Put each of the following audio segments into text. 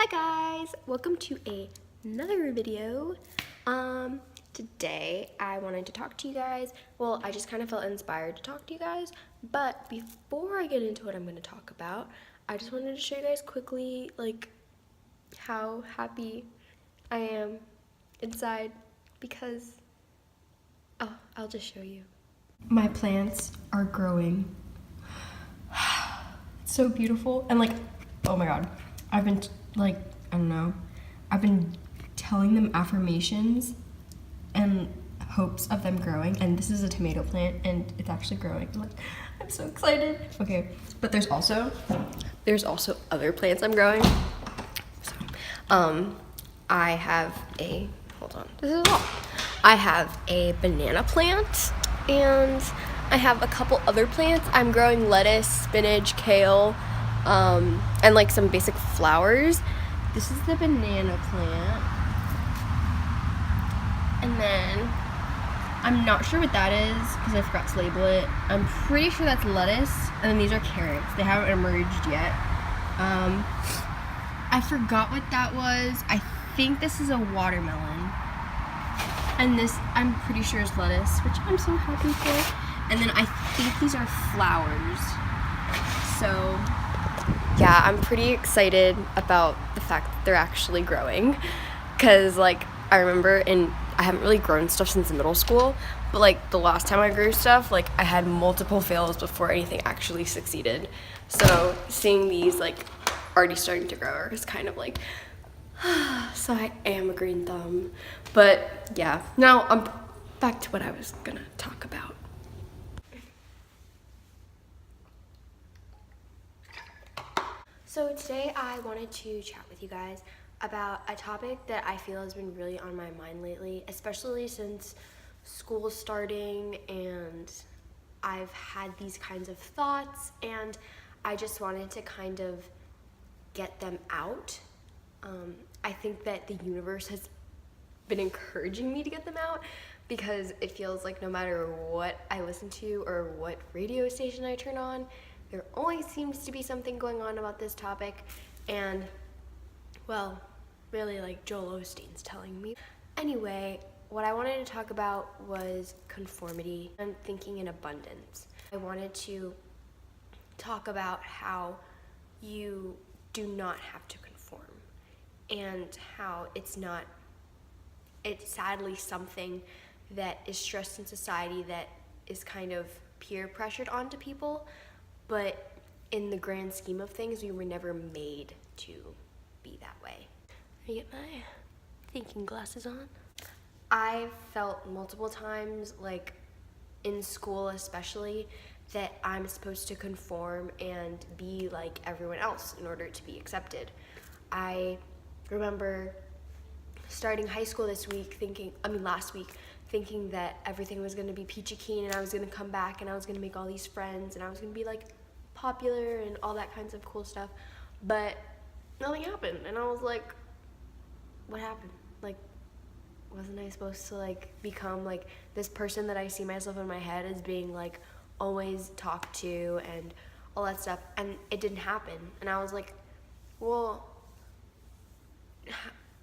Hi guys, welcome to another video. Today I wanted to talk to you guys. Well, I just kind of felt inspired to talk to you guys, but before I get into what I'm going to talk about, I just wanted to show you guys quickly like how happy I am inside because I'll just show you. My plants are growing. It's so beautiful and like, oh my god, I've been I've been telling them affirmations and hopes of them growing, and this is a tomato plant and it's actually growing. Like, I'm so excited. Okay, but there's also other plants I'm growing. So, I have a, hold on, this is all. I have a banana plant and I have a couple other plants. I'm growing lettuce, spinach, kale, and like some basic flowers. This is the banana plant. And then, I'm not sure what that is because I forgot to label it. I'm pretty sure that's lettuce. And then these are carrots. They haven't emerged yet. I forgot what that was. I think this is a watermelon. And this, I'm pretty sure, is lettuce, which I'm so happy for. And then I think these are flowers. So, yeah, I'm pretty excited about the fact that they're actually growing. Because, like, I remember I haven't really grown stuff since middle school, but, like, the last time I grew stuff, like, I had multiple fails before anything actually succeeded. So, seeing these, like, already starting to grow is kind of like, so I am a green thumb. But, yeah, now I'm back to what I was gonna talk about. So today I wanted to chat with you guys about a topic that I feel has been really on my mind lately, especially since school's starting and I've had these kinds of thoughts and I just wanted to kind of get them out. I think that the universe has been encouraging me to get them out because it feels like no matter what I listen to or what radio station I turn on, there always seems to be something going on about this topic, and, well, really, like, Joel Osteen's telling me. Anyway, what I wanted to talk about was conformity and thinking in abundance. I wanted to talk about how you do not have to conform, and how it's sadly something that is stressed in society that is kind of peer pressured onto people. But in the grand scheme of things, we were never made to be that way. Let me get my thinking glasses on. I felt multiple times, like in school especially, that I'm supposed to conform and be like everyone else in order to be accepted. I remember starting high school last week, thinking that everything was gonna be peachy keen and I was gonna come back and I was gonna make all these friends and I was gonna be like popular and all that kinds of cool stuff, but nothing happened and I was like, what happened? Like, wasn't I supposed to like become like this person that I see myself in my head as being like always talked to and all that stuff, and it didn't happen. And I was like, well,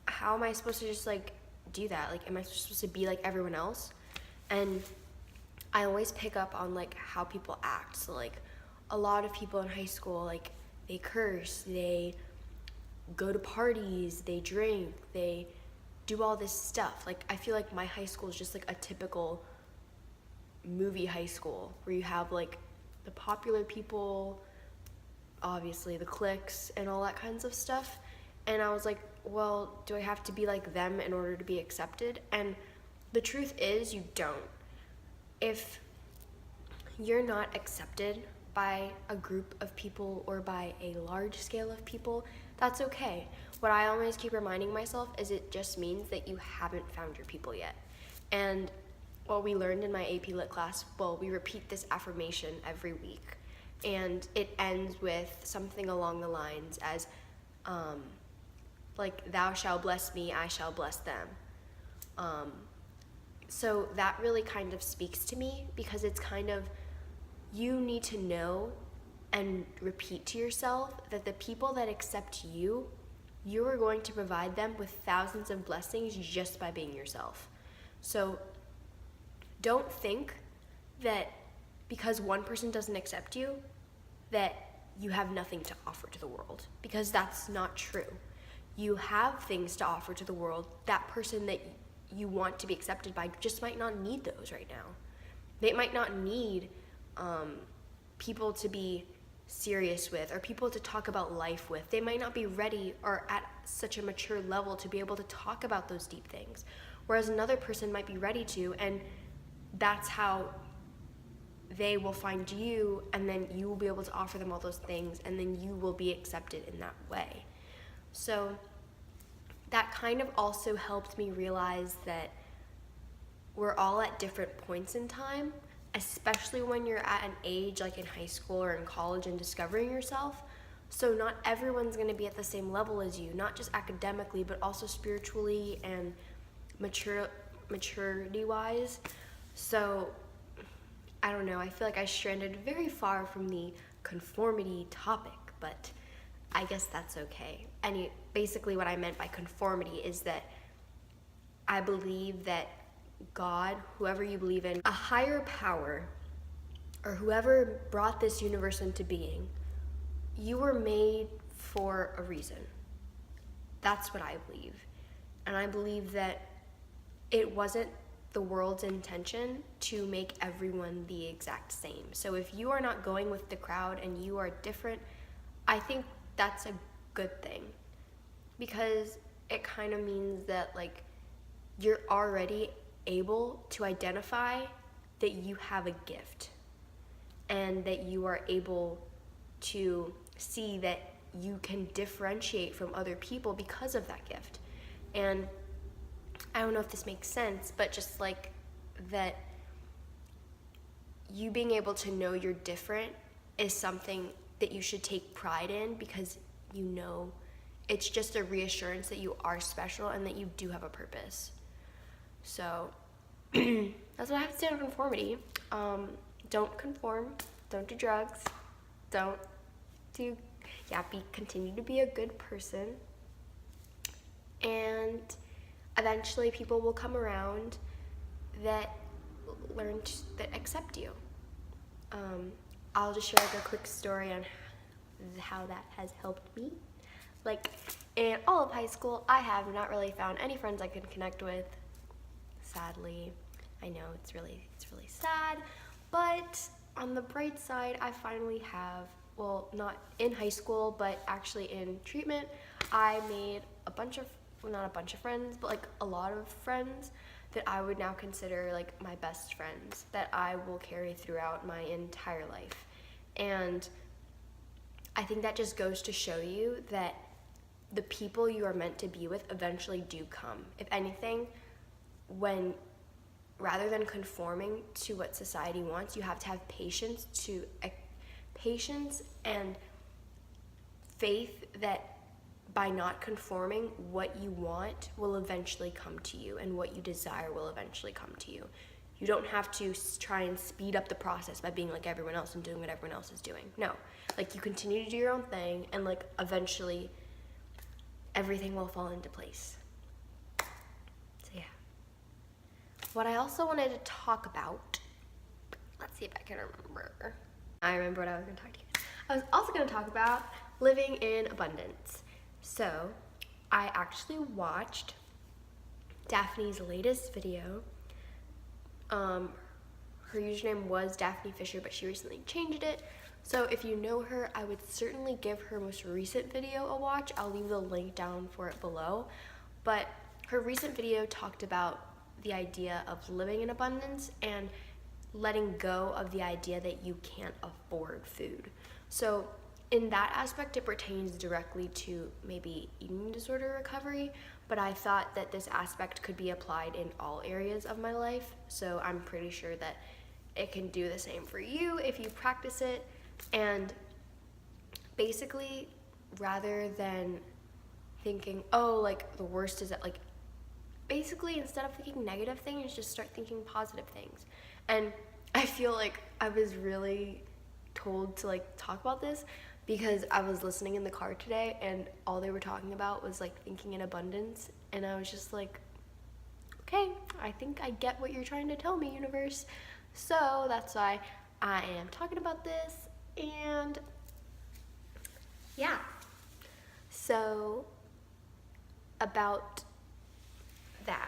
how am I supposed to just like do that? Like, am I supposed to be like everyone else? And I always pick up on like how people act. So like a lot of people in high school, like they curse, they go to parties, they drink, they do all this stuff. Like I feel like my high school is just like a typical movie high school where you have like the popular people, obviously the cliques and all that kinds of stuff. And I was like, well, do I have to be like them in order to be accepted? And the truth is, you don't. If you're not accepted by a group of people or by a large scale of people, that's okay. What I always keep reminding myself is it just means that you haven't found your people yet. And what we learned in my AP Lit class, well, we repeat this affirmation every week. And it ends with something along the lines as, like, thou shalt bless me, I shall bless them. So that really kind of speaks to me because it's kind of, you need to know and repeat to yourself that the people that accept you you are going to provide them with thousands of blessings just by being yourself. So don't think that because one person doesn't accept you, that you have nothing to offer to the world, because that's not true. You have things to offer to the world. That person that you want to be accepted by just might not need those right now. They might not need people to be serious with, or people to talk about life with. They might not be ready or at such a mature level to be able to talk about those deep things, whereas another person might be ready to, and that's how they will find you, and then you will be able to offer them all those things, and then you will be accepted in that way. So that kind of also helped me realize that we're all at different points in time, especially when you're at an age like in high school or in college and discovering yourself. So not everyone's going to be at the same level as you, not just academically, but also spiritually and maturity-wise. So I don't know, I feel like I stranded very far from the conformity topic, but I guess that's okay. And basically what I meant by conformity is that I believe that God, whoever you believe in, a higher power, or whoever brought this universe into being, you were made for a reason. That's what I believe. And I believe that it wasn't the world's intention to make everyone the exact same. So if you are not going with the crowd and you are different, I think that's a good thing, because it kind of means that like you're already able to identify that you have a gift, and that you are able to see that you can differentiate from other people because of that gift. And I don't know if this makes sense, but just like that, you being able to know you're different is something that you should take pride in, because you know it's just a reassurance that you are special and that you do have a purpose. So that's what I have to say on conformity. Don't conform, don't do drugs, continue to be a good person, and eventually people will come around that accept you. I'll just share like a quick story on how that has helped me. Like in all of high school, I have not really found any friends I can connect with. Sadly, I know it's really sad, but on the bright side, I finally have, well, not in high school, but actually in treatment, I made not a bunch of friends, but like a lot of friends that I would now consider like my best friends that I will carry throughout my entire life. And I think that just goes to show you that the people you are meant to be with eventually do come. If anything, rather than conforming to what society wants, you have to have patience and faith that by not conforming, what you want will eventually come to you, and what you desire will eventually come to you. You don't have to try and speed up the process by being like everyone else and doing what everyone else is doing. No, like you continue to do your own thing, and like eventually everything will fall into place. So yeah. What I also wanted to talk about, let's see if I can remember. I remember what I was going to talk to you. I was also going to talk about living in abundance. So I actually watched Daphne's latest video. Her username was Daphne Fisher, but she recently changed it. So if you know her, I would certainly give her most recent video a watch. I'll leave the link down for it below. But her recent video talked about the idea of living in abundance and letting go of the idea that you can't afford food. So in that aspect, it pertains directly to maybe eating disorder recovery, but I thought that this aspect could be applied in all areas of my life. So I'm pretty sure that it can do the same for you if you practice it. And basically, rather than thinking, oh, like the worst is that, like, basically instead of thinking negative things, just start thinking positive things. And I feel like I was really told to like talk about this because I was listening in the car today and all they were talking about was like thinking in abundance, and I was just like, okay, I think I get what you're trying to tell me, universe. So that's why I am talking about this. And yeah, so about that,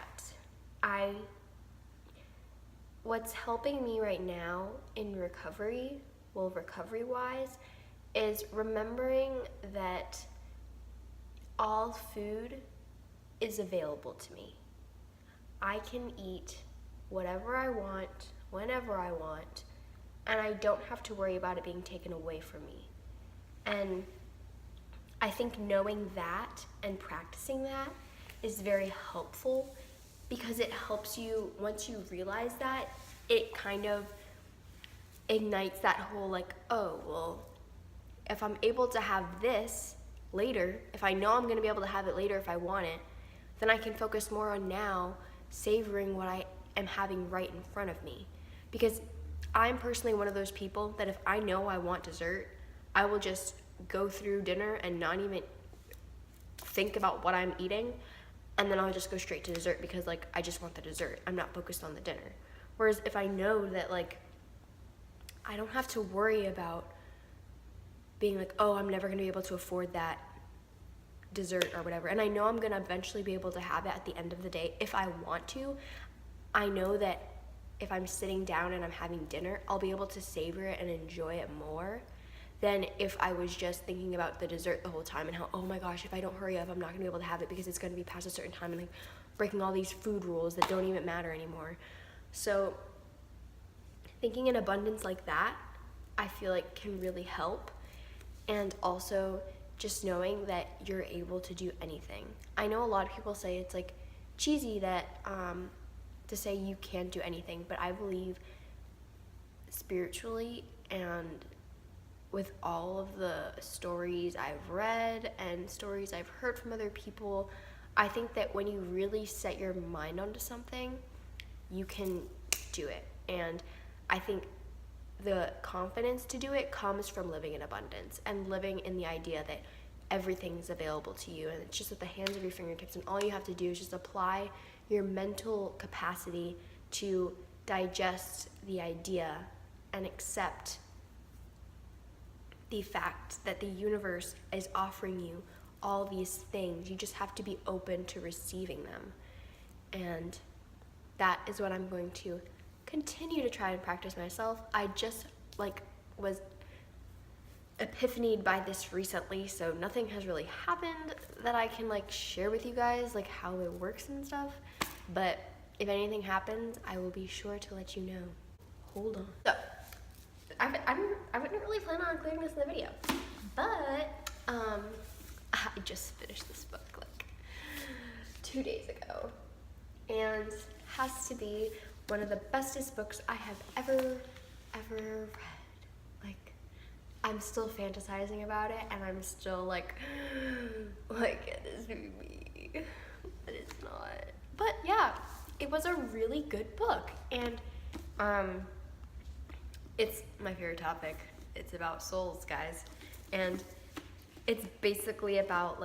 what's helping me right now in recovery, well, recovery wise, is remembering that all food is available to me. I can eat whatever I want, whenever I want, and I don't have to worry about it being taken away from me. And I think knowing that and practicing that is very helpful, because it helps you, once you realize that, it kind of ignites that whole like, oh, well, if I'm able to have this later, if I know I'm gonna be able to have it later if I want it, then I can focus more on now savoring what I am having right in front of me. Because I'm personally one of those people that if I know I want dessert, I will just go through dinner and not even think about what I'm eating, and then I'll just go straight to dessert because like I just want the dessert. I'm not focused on the dinner. Whereas if I know that like I don't have to worry about being like, oh, I'm never gonna be able to afford that dessert or whatever, and I know I'm gonna eventually be able to have it at the end of the day if I want to, I know that if I'm sitting down and I'm having dinner, I'll be able to savor it and enjoy it more than if I was just thinking about the dessert the whole time and how, oh my gosh, if I don't hurry up, I'm not gonna be able to have it because it's gonna be past a certain time, and like breaking all these food rules that don't even matter anymore. So thinking in abundance like that, I feel like can really help. And also just knowing that you're able to do anything. I know a lot of people say it's like cheesy that to say you can't do anything, but I believe spiritually and with all of the stories I've read and stories I've heard from other people, I think that when you really set your mind onto something, you can do it. And I think the confidence to do it comes from living in abundance and living in the idea that everything is available to you, and it's just at the hands of your fingertips, and all you have to do is just apply your mental capacity to digest the idea and accept the fact that the universe is offering you all these things. You just have to be open to receiving them. And that is what I'm going to continue to try and practice myself. I just was epiphanied by this recently, so nothing has really happened that I can share with you guys how it works and stuff, but if anything happens, I will be sure to let you know. Hold on. So I wouldn't really plan on including this in the video, but I just finished this book 2 days ago, and has to be one of the bestest books I have ever read. I'm still fantasizing about it, and I'm still why can't this be me? But it's not. But yeah, it was a really good book, and it's my favorite topic. It's about souls, guys, and it's basically about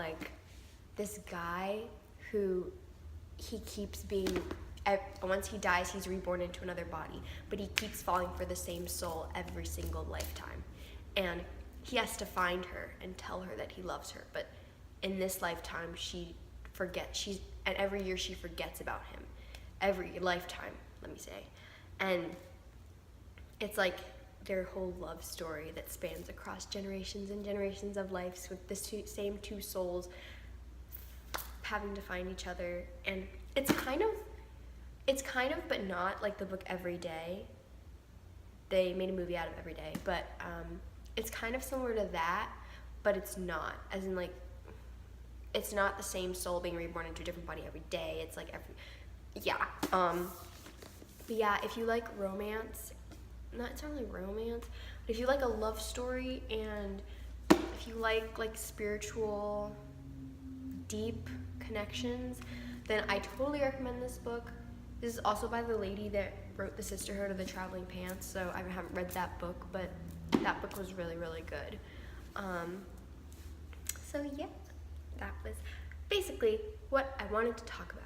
this guy who he keeps being, once he dies, he's reborn into another body, but he keeps falling for the same soul every single lifetime. And he has to find her and tell her that he loves her. But in this lifetime, and every year she forgets about him. Every lifetime, let me say. And it's their whole love story that spans across generations and generations of lives, with the same two souls having to find each other. And it's kind of, but not like the book Every Day. They made a movie out of Every Day, but it's kind of similar to that, but it's not. As in, it's not the same soul being reborn into a different body every day. It's but yeah, if you like romance, not necessarily romance, but if you like a love story, and if you like spiritual, deep connections, then I totally recommend this book. This is also by the lady that wrote The Sisterhood of the Traveling Pants, so I haven't read that book, but that book was really, really good. So yeah, that was basically what I wanted to talk about.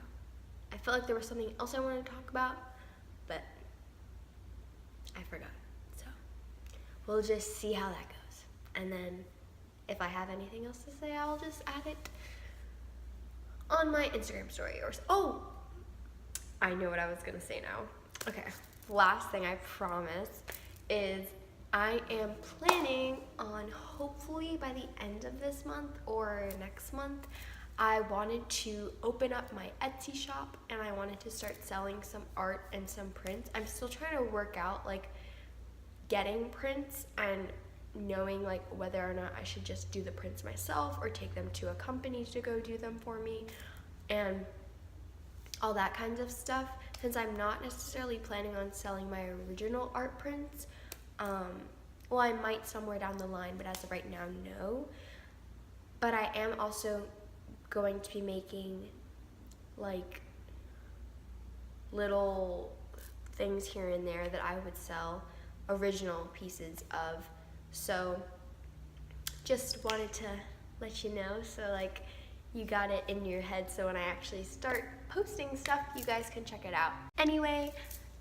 I felt like there was something else I wanted to talk about, but I forgot. So we'll just see how that goes. And then if I have anything else to say, I'll just add it on my Instagram story. Oh, I know what I was gonna say now. Okay, last thing I promise is I am planning on, hopefully by the end of this month or next month, I wanted to open up my Etsy shop and I wanted to start selling some art and some prints. I'm still trying to work out like getting prints and knowing like whether or not I should just do the prints myself or take them to a company to go do them for me and all that kinds of stuff, since I'm not necessarily planning on selling my original art prints. Well, I might somewhere down the line, but as of right now, no. But I am also going to be making like little things here and there that I would sell original pieces of. So just wanted to let you know, so like you got it in your head, so when I actually start posting stuff, you guys can check it out. Anyway,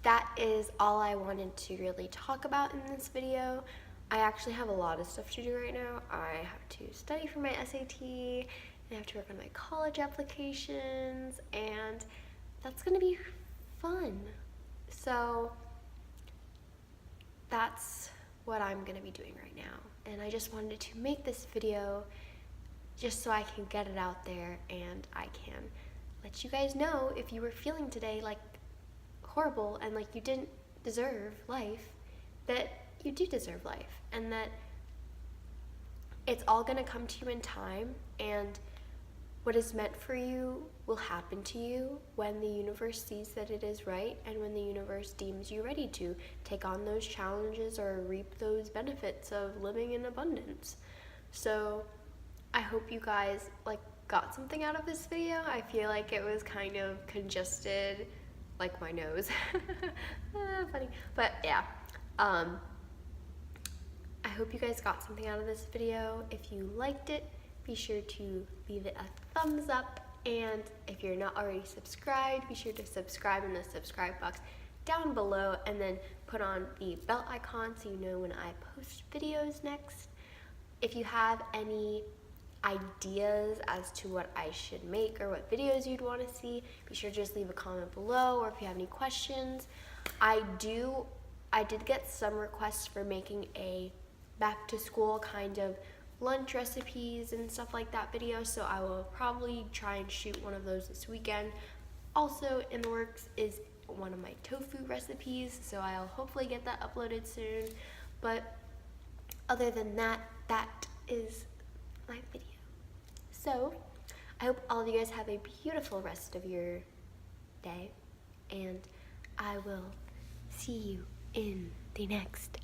that is all I wanted to really talk about in this video. I actually have a lot of stuff to do right now. I have to study for my SAT, and I have to work on my college applications, and that's gonna be fun. So that's what I'm gonna be doing right now. And I just wanted to make this video just so I can get it out there and I can let you guys know if you were feeling today like horrible and like you didn't deserve life, that you do deserve life, and that it's all gonna come to you in time, and what is meant for you will happen to you when the universe sees that it is right and when the universe deems you ready to take on those challenges or reap those benefits of living in abundance. So I hope you guys like got something out of this video. I feel like it was kind of congested, like my nose. Funny. But yeah, I hope you guys got something out of this video. If you liked it, be sure to leave it a thumbs up, and if you're not already subscribed, be sure to subscribe in the subscribe box down below, and then put on the bell icon so you know when I post videos next. If you have any ideas as to what I should make or what videos you'd want to see, be sure to just leave a comment below, or if you have any questions. I did get some requests for making a back to school kind of lunch recipes and stuff like that video, so I will probably try and shoot one of those this weekend. Also in the works is one of my tofu recipes, so I'll hopefully get that uploaded soon. But other than that, that is my video. So I hope all of you guys have a beautiful rest of your day, and I will see you in the next